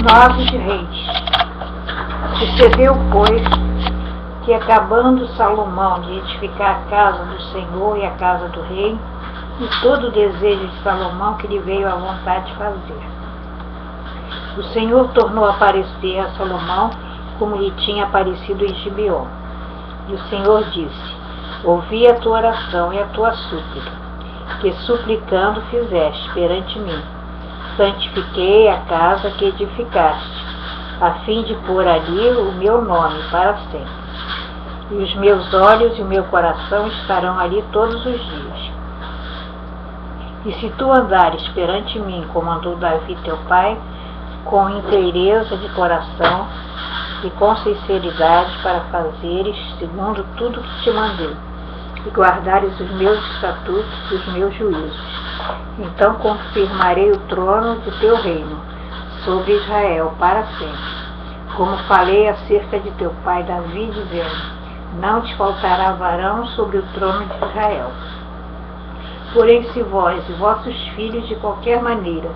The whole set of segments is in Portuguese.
Novos reis. Sucedeu, pois, que acabando Salomão de edificar a casa do Senhor e a casa do rei, e todo o desejo de Salomão que lhe veio à vontade de fazer, o Senhor tornou a aparecer a Salomão como lhe tinha aparecido em Gibeon. E o Senhor disse: ouvi a tua oração e a tua súplica, que suplicando fizeste perante mim. Santifiquei a casa que edificaste, a fim de pôr ali o meu nome para sempre. E os meus olhos e o meu coração estarão ali todos os dias. E se tu andares perante mim, como andou Davi teu pai, com inteireza de coração e com sinceridade, para fazeres segundo tudo que te mandei, e guardares os meus estatutos e os meus juízos, então confirmarei o trono de teu reino sobre Israel para sempre, como falei acerca de teu pai Davi, dizendo: não te faltará varão sobre o trono de Israel. Porém, se vós e vossos filhos de qualquer maneira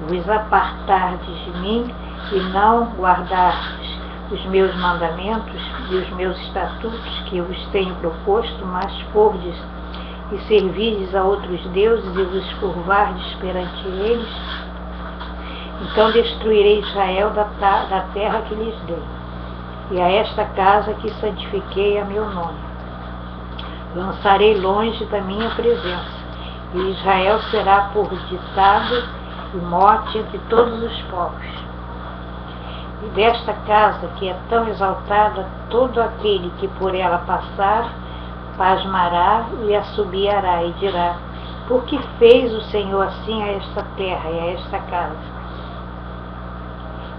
vos apartardes de mim e não guardardes os meus mandamentos e os meus estatutos que vos tenho proposto, mas fordes e servirdes a outros deuses e vos curvardes perante eles, então destruirei Israel da terra que lhes dei, e a esta casa que santifiquei a meu nome. Lançarei longe da minha presença, e Israel será por ditado e morte entre todos os povos. E desta casa que é tão exaltada, todo aquele que por ela passar, pasmará e assobiará e dirá: por que fez o Senhor assim a esta terra e a esta casa?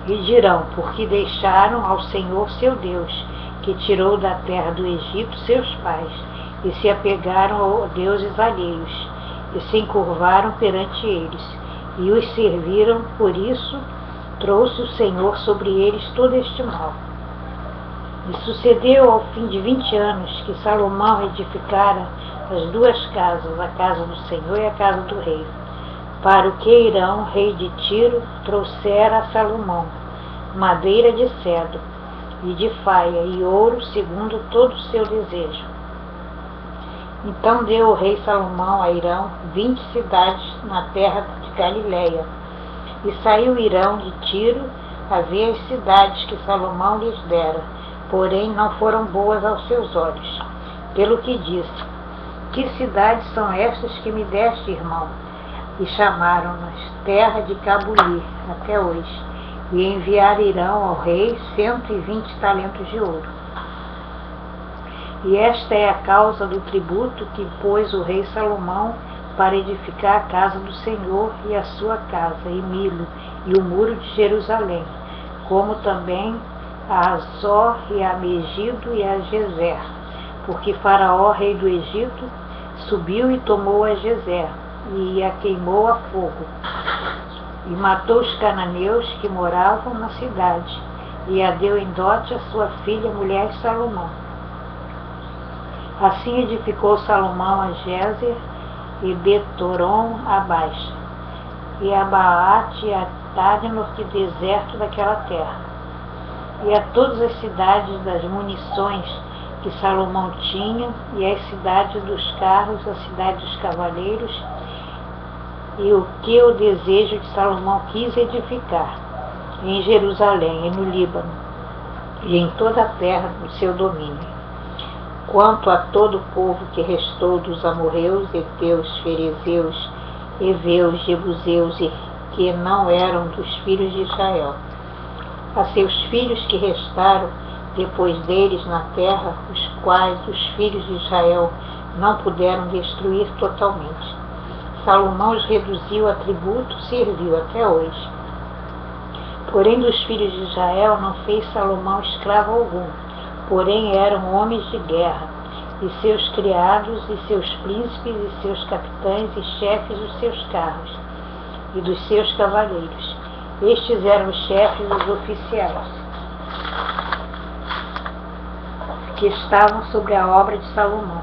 E dirão: porque deixaram ao Senhor seu Deus, que tirou da terra do Egito seus pais, e se apegaram a deuses alheios, e se encurvaram perante eles, e os serviram. Por isso trouxe o Senhor sobre eles todo este mal. E sucedeu ao fim de 20 anos que Salomão edificara as duas casas, a casa do Senhor e a casa do rei, para o que Irão, rei de Tiro, trouxera a Salomão madeira de cedro e de faia e ouro, segundo todo o seu desejo. Então deu o rei Salomão a Irão 20 cidades na terra de Galileia. E saiu Irão de Tiro a ver as cidades que Salomão lhes dera, porém não foram boas aos seus olhos. Pelo que disse: que cidades são estas que me deste, irmão? E chamaram-nas terra de Cabuli até hoje. E enviaram Irão ao rei 120 talentos de ouro. E esta é a causa do tributo que pôs o rei Salomão para edificar a casa do Senhor e a sua casa, e Milo, e o muro de Jerusalém, como também a Azor, e a Megido, e a Gezer, porque Faraó, rei do Egito, subiu e tomou a Gezer, e a queimou a fogo, e matou os cananeus que moravam na cidade, e a deu em dote a sua filha, mulher de Salomão. Assim edificou Salomão a Gezer, e Betoron a Baixa, e a Baate e a Tadnor, que deserto daquela terra, e a todas as cidades das munições que Salomão tinha, e as cidades dos carros, a cidade dos cavaleiros, e o que o desejo de Salomão quis edificar, em Jerusalém e no Líbano, e em toda a terra do seu domínio. Quanto a todo o povo que restou dos amorreus, heteus, ferezeus, heveus, jebuseus, e que não eram dos filhos de Israel, a seus filhos que restaram depois deles na terra, os quais os filhos de Israel não puderam destruir totalmente, Salomão os reduziu a tributo, serviu até hoje. Porém dos filhos de Israel não fez Salomão escravo algum, porém eram homens de guerra, e seus criados, e seus príncipes, e seus capitães, e chefes dos seus carros, e dos seus cavaleiros. Estes eram os chefes dos oficiais, que estavam sobre a obra de Salomão.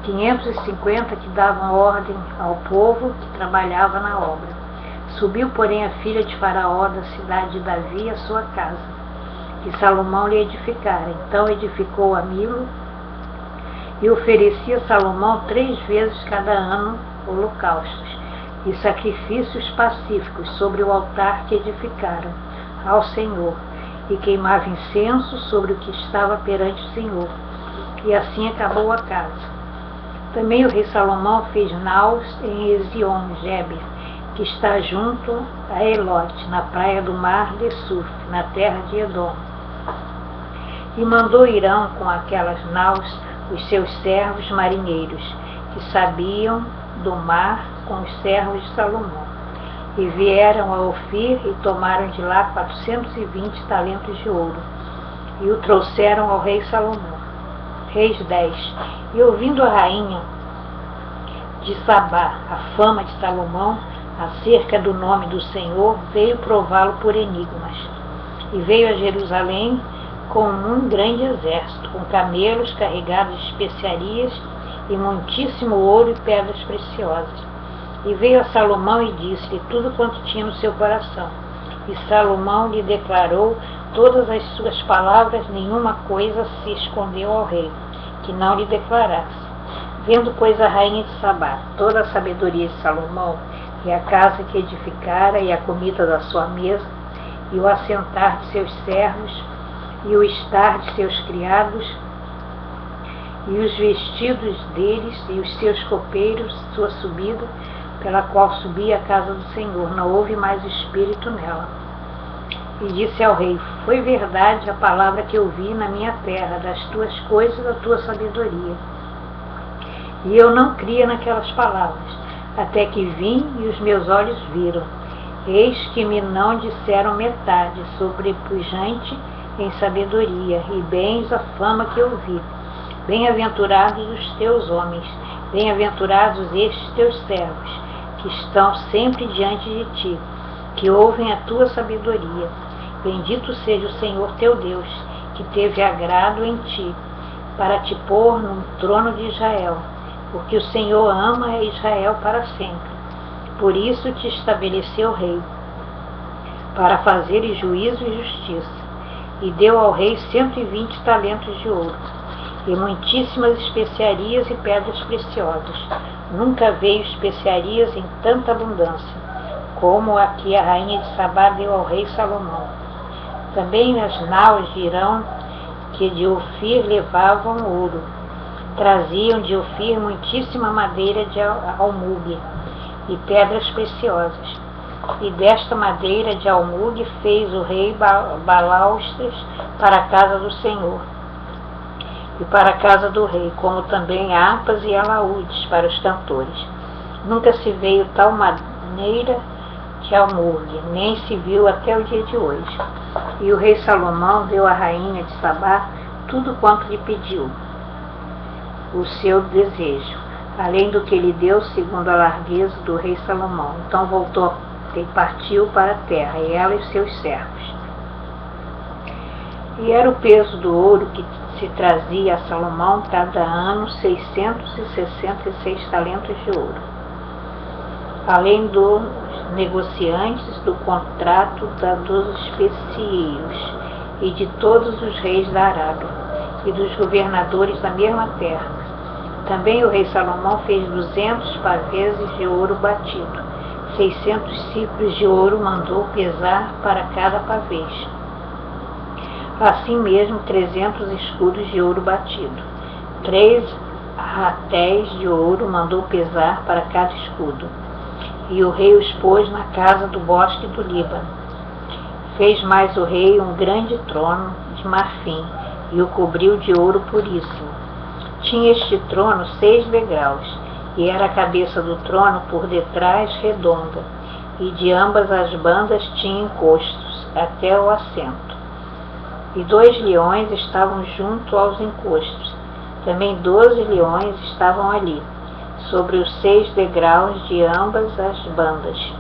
550 que davam ordem ao povo que trabalhava na obra. Subiu, porém, a filha de Faraó da cidade de Davi à sua casa, que Salomão lhe edificara. Então edificou a Milo e oferecia a Salomão 3 vezes cada ano holocaustos e sacrifícios pacíficos sobre o altar que edificaram ao Senhor, e queimava incenso sobre o que estava perante o Senhor. E assim acabou a casa. Também o rei Salomão fez naus em Ezion-Geber, que está junto a Elote, na praia do mar de Suf, na terra de Edom. E mandou Irão com aquelas naus os seus servos marinheiros, que sabiam do mar, com os servos de Salomão. E vieram a Ofir e tomaram de lá 420 talentos de ouro, e o trouxeram ao rei Salomão. Reis 10. E ouvindo a rainha de Sabá a fama de Salomão acerca do nome do Senhor, veio prová-lo por enigmas. E veio a Jerusalém com um grande exército, com camelos carregados de especiarias e muitíssimo ouro e pedras preciosas. E veio a Salomão e disse-lhe tudo quanto tinha no seu coração. E Salomão lhe declarou todas as suas palavras, nenhuma coisa se escondeu ao rei, que não lhe declarasse. Vendo, pois, a rainha de Sabá toda a sabedoria de Salomão, e a casa que edificara, e a comida da sua mesa, e o assentar de seus servos, e o estar de seus criados, e os vestidos deles, e os seus copeiros, sua subida, pela qual subia a casa do Senhor, não houve mais espírito nela. E disse ao rei: foi verdade a palavra que ouvi na minha terra, das tuas coisas, da tua sabedoria. E eu não cria naquelas palavras, até que vim e os meus olhos viram. Eis que me não disseram metade, sobrepujante em sabedoria, e bens a fama que ouvi. Bem-aventurados os teus homens, bem-aventurados estes teus servos, que estão sempre diante de ti, que ouvem a tua sabedoria. Bendito seja o Senhor teu Deus, que teve agrado em ti, para te pôr num trono de Israel, porque o Senhor ama a Israel para sempre. Por isso te estabeleceu rei, para fazeres juízo e justiça. E deu ao rei 120 talentos de ouro, e muitíssimas especiarias e pedras preciosas. Nunca veio especiarias em tanta abundância, como a que a rainha de Sabá deu ao rei Salomão. Também as naus de Irão, que de Ofir levavam ouro, traziam de Ofir muitíssima madeira de almugue e pedras preciosas. E desta madeira de almugue fez o rei balaustres para a casa do Senhor e para a casa do rei, como também harpas e alaúdes para os cantores. Nunca se veio tal maneira de almugue, nem se viu até o dia de hoje. E o rei Salomão deu à rainha de Sabá tudo quanto lhe pediu, o seu desejo, além do que lhe deu segundo a largueza do rei Salomão. Então voltou e partiu para a terra, e ela e seus servos. E era o peso do ouro que se trazia a Salomão cada ano 666 talentos de ouro, além dos negociantes do contrato dos especieiros e de todos os reis da Arábia e dos governadores da mesma terra. Também o rei Salomão fez 200 paveses de ouro batido, 600 ciclos de ouro mandou pesar para cada pavês. Assim mesmo 300 escudos de ouro batido, 3 ratéis de ouro mandou pesar para cada escudo. E o rei os pôs na casa do bosque do Líbano. Fez mais o rei um grande trono de marfim, e o cobriu de ouro puríssimo. Tinha este trono 6 degraus, e era a cabeça do trono por detrás redonda, e de ambas as bandas tinha encostos, até o assento. E 2 leões estavam junto aos encostos. Também 12 leões estavam ali, sobre os 6 degraus de ambas as bandas.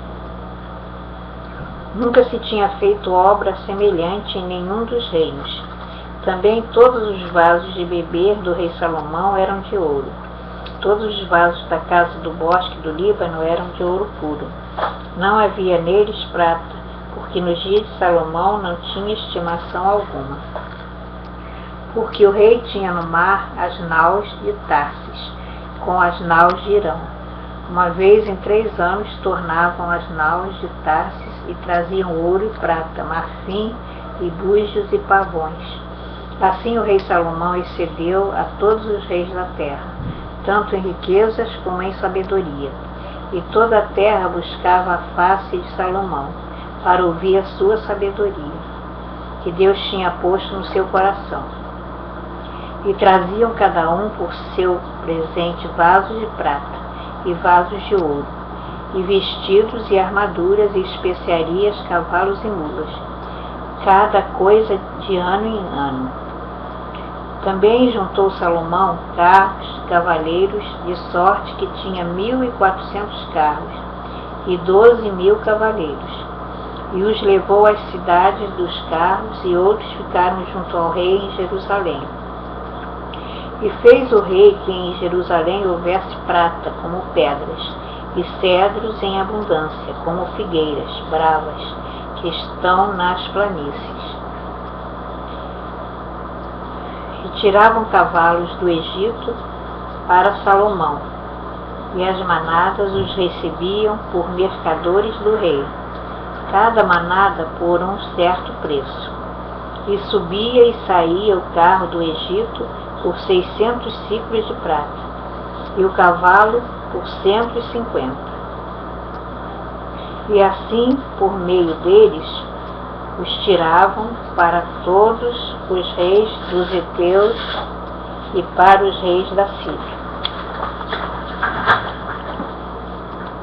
Nunca se tinha feito obra semelhante em nenhum dos reinos. Também todos os vasos de beber do rei Salomão eram de ouro. Todos os vasos da casa do bosque do Líbano eram de ouro puro. Não havia neles prata, porque nos dias de Salomão não tinha estimação alguma. Porque o rei tinha no mar as naus de Tarsis, com as naus de Irão. Uma vez em 3 anos tornavam as naus de Tarsis e traziam ouro e prata, marfim e búzios e pavões. Assim o rei Salomão excedeu a todos os reis da terra, tanto em riquezas como em sabedoria. E toda a terra buscava a face de Salomão, para ouvir a sua sabedoria, que Deus tinha posto no seu coração. E traziam cada um por seu presente vasos de prata e vasos de ouro, e vestidos e armaduras e especiarias, cavalos e mulas, cada coisa de ano em ano. Também juntou Salomão carros, cavaleiros, de sorte que tinha 1.400 carros e 12.000 cavaleiros, e os levou às cidades dos carros, e outros ficaram junto ao rei em Jerusalém. E fez o rei que em Jerusalém houvesse prata como pedras, e cedros em abundância, como figueiras bravas, que estão nas planícies. E tiravam cavalos do Egito para Salomão, e as manadas os recebiam por mercadores do rei, cada manada por um certo preço. E subia e saía o carro do Egito por 600 siclos de prata, e o cavalo por 150. E assim, por meio deles, os tiravam para todos os reis dos heteus e para os reis da Síria.